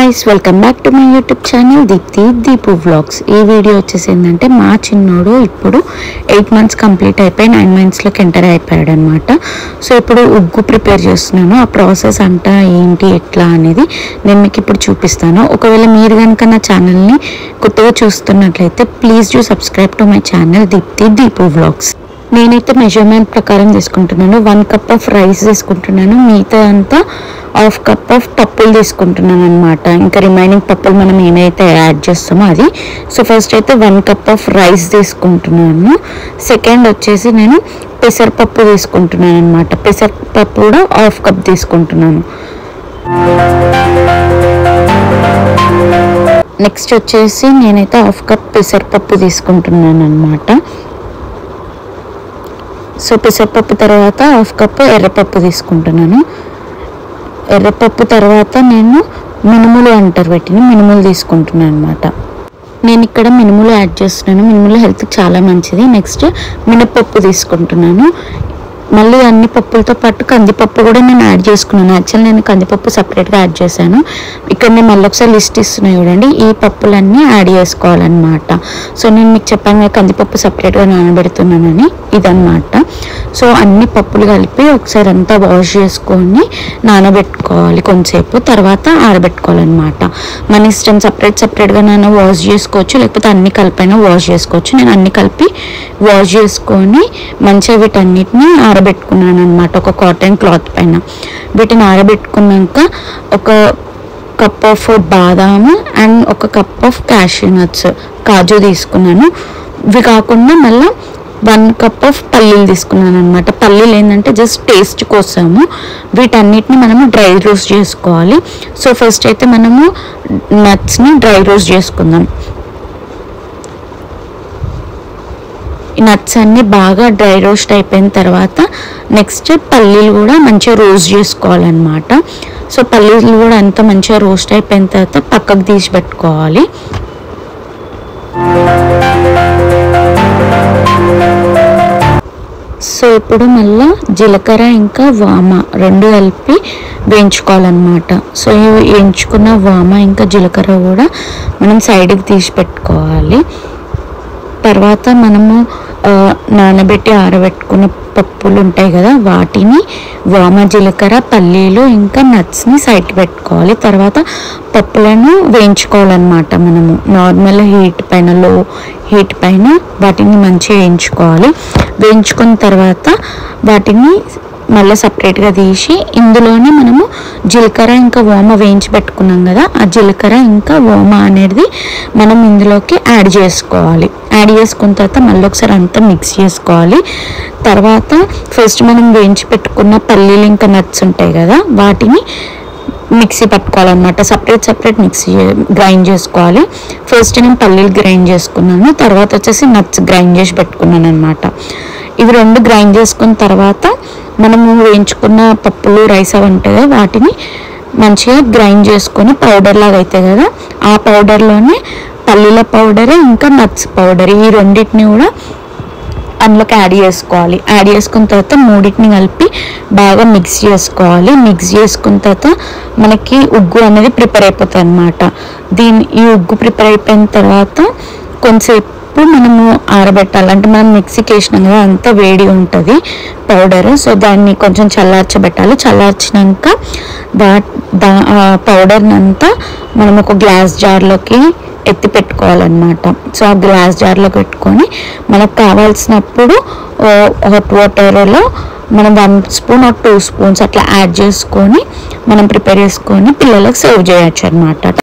guys, welcome back to my YouTube channel Deepu Vlogs. ఈ video వచ్చేసి ఏంటంటే మా చిన్నోడు ఇప్పుడు 8 months కంప్లీట్ అయిపోయి 9 months లోకి ఎంటర్ అయిపోయాడు అనమాట. సో ఇప్పుడు ఉగ్గు ప్రిపేర్ చేస్తున్నాను. ఆ ప్రాసెస్ అంతా ఏంటి ఎట్లా అనేది నేను మీకు ఇప్పుడు చూపిస్తాను. ఒకవేళ మీరు కనుక నా ఛానల్ని కొత్తగా చూస్తున్నట్లయితే please do subscribe to my channel Deepu Vlogs. నేనైతే మెజర్మెంట్ ప్రకారం తీసుకుంటున్నాను. 1 cup ఆఫ్ రైస్ తీసుకుంటున్నాను, మిగతా అంతా 1/2 cup ఆఫ్ పప్పులు తీసుకుంటున్నాను అనమాట. ఇంకా రిమైనింగ్ పప్పులు మనం ఏమైతే యాడ్ చేస్తామో అది. సో ఫస్ట్ అయితే 1 cup ఆఫ్ రైస్ తీసుకుంటున్నాను. సెకండ్ వచ్చేసి నేను పెసరపప్పు తీసుకుంటున్నాను అనమాట. పెసరపప్పు కూడా 1/2 cup తీసుకుంటున్నాను. నెక్స్ట్ వచ్చేసి నేనైతే 1/2 cup పెసరపప్పు తీసుకుంటున్నాను అనమాట. సో పెసరపప్పు తర్వాత 1/2 cup ఎర్రపప్పు తీసుకుంటున్నాను. ఎర్రపప్పు తర్వాత నేను మినుములు అంటారు వీటిని, మినుములు తీసుకుంటున్నాను అనమాట. నేను ఇక్కడ మినుములు యాడ్ చేస్తున్నాను. మినుములు హెల్త్కి చాలా మంచిది. నెక్స్ట్ మినపప్పు తీసుకుంటున్నాను. మళ్ళీ అన్ని పప్పులతో పాటు కందిపప్పు కూడా నేను యాడ్ చేసుకున్నాను. యాక్చువల్లీ నేను కందిపప్పు సపరేట్గా యాడ్ చేశాను. ఇక్కడ నేను మళ్ళీ ఒకసారి లిస్ట్ ఇస్తున్నాను చూడండి. ఈ పప్పులన్నీ యాడ్ చేసుకోవాలన్నమాట. సో నేను మీకు చెప్పాను కదా కందిపప్పు సపరేట్గా నానబెడుతున్నానని, ఇదన్నమాట. సో అన్ని పప్పులు కలిపి ఒకసారి అంతా వాష్ చేసుకొని నానబెట్టుకోవాలి కొంతసేపు, తర్వాత ఆరబెట్టుకోవాలన్నమాట. మన ఇష్టం, సపరేట్గా నేను వాష్ చేసుకోవచ్చు, లేకపోతే అన్ని కలిపైనా వాష్ చేసుకోవచ్చు. నేను అన్ని కలిపి వాష్ చేసుకొని మంచిగా వీటన్నిటిని ఆరబెట్టుకున్నాను అనమాట ఒక కాటన్ క్లాత్ పైన. వీటిని ఆరబెట్టుకున్నాక ఒక కప్ ఆఫ్ బాదాము అండ్ ఒక కప్ ఆఫ్ క్యాష్యూ నట్స్, కాజు తీసుకున్నాను. ఇవి కాకుండా మళ్ళీ 1 cup ఆఫ్ పల్లీలు తీసుకున్నాను అనమాట. పల్లీలు ఏంటంటే జస్ట్ టేస్ట్ కోసము. వీటన్నిటిని మనము డ్రై రోస్ట్ చేసుకోవాలి. సో ఫస్ట్ అయితే మనము నట్స్ని డ్రై రోస్ట్ చేసుకుందాం. ఈ నట్స్ అన్నీ బాగా డ్రై రోస్ట్ అయిపోయిన తర్వాత నెక్స్ట్ పల్లీలు కూడా మంచిగా రోస్ట్ చేసుకోవాలన్నమాట. సో పల్లీలు కూడా అంతా మంచిగా రోస్ట్ అయిపోయిన తర్వాత పక్కకు తీసి పెట్టుకోవాలి. సో ఇప్పుడు మళ్ళీ జీలకర్ర ఇంకా వామ రెండు కలిపి వేయించుకోవాలన్నమాట. సో ఇవి వేయించుకున్న వామ ఇంకా జీలకర్ర కూడా మనం సైడ్కి తీసి పెట్టుకోవాలి. తర్వాత మనము నానబెట్టి ఆరబెట్టుకున్న పప్పులు ఉంటాయి కదా, వాటిని వామ, జీలకర్ర, పల్లీలు ఇంకా నట్స్ని సైడ్కి పెట్టుకోవాలి. తర్వాత పప్పులను వేయించుకోవాలన్నమాట. మనము నార్మల్ హీట్ పైన, లో హీట్ పైన వాటిని మంచిగా వేయించుకోవాలి. వేయించుకున్న తర్వాత వాటిని మళ్ళీ సపరేట్గా తీసి ఇందులోనే మనము జీలకర్ర ఇంకా ఓమ వేయించి పెట్టుకున్నాం కదా, ఆ జీలకర్ర ఇంకా ఓమ అనేది మనం ఇందులోకి యాడ్ చేసుకోవాలి. యాడ్ చేసుకున్న తర్వాత మళ్ళీ ఒకసారి అంతా మిక్స్ చేసుకోవాలి. తర్వాత ఫస్ట్ మనం వేయించి పెట్టుకున్న పల్లీలు ఇంకా నట్స్ ఉంటాయి కదా, వాటిని మిక్సీ పట్టుకోవాలన్నమాట. సపరేట్ మిక్సీ గ్రైండ్ చేసుకోవాలి. ఫస్ట్ నేను పల్లీలు గ్రైండ్ చేసుకున్నాను, తర్వాత వచ్చేసి నట్స్ గ్రైండ్ చేసి పెట్టుకున్నాను అనమాట. ఇవి రెండు గ్రైండ్ చేసుకున్న తర్వాత మనము వేయించుకున్న పప్పులు, రైస్ అవి ఉంటాయి కదా, వాటిని మంచిగా గ్రైండ్ చేసుకొని పౌడర్ లాగా అవుతాయి కదా, ఆ పౌడర్లోనే పల్లీల పౌడర్ ఇంకా నట్స్ పౌడర్ ఈ రెండింటిని కూడా అందులోకి యాడ్ చేసుకోవాలి. యాడ్ చేసుకున్న తర్వాత మూడింటిని కలిపి బాగా మిక్స్ చేసుకోవాలి. మిక్స్ చేసుకున్న తర్వాత మనకి ఉగ్గు అనేది ప్రిపేర్ అయిపోతుంది అనమాట. ఈ ఉగ్గు ప్రిపేర్ అయిపోయిన తర్వాత కొంతసేపు మనము ఆరబెట్టాలి. అంటే మనం మిక్సీకి వేసినాం కదా, అంతా వేడి ఉంటుంది పౌడర్. సో దాన్ని కొంచెం చల్లార్చబెట్టాలి. చల్లార్చినాక పౌడర్ని అంతా మనం ఒక గ్లాస్ జార్లోకి ఎత్తి పెట్టుకోవాలన్నమాట. సో ఆ గ్లాస్ జార్లో పెట్టుకొని మనకు కావాల్సినప్పుడు హాట్ వాటర్లో మనం 1 spoon or 2 spoons అట్లా యాడ్ చేసుకొని మనం ప్రిపేర్ చేసుకొని పిల్లలకు సర్వ్ చేయొచ్చు అనమాట.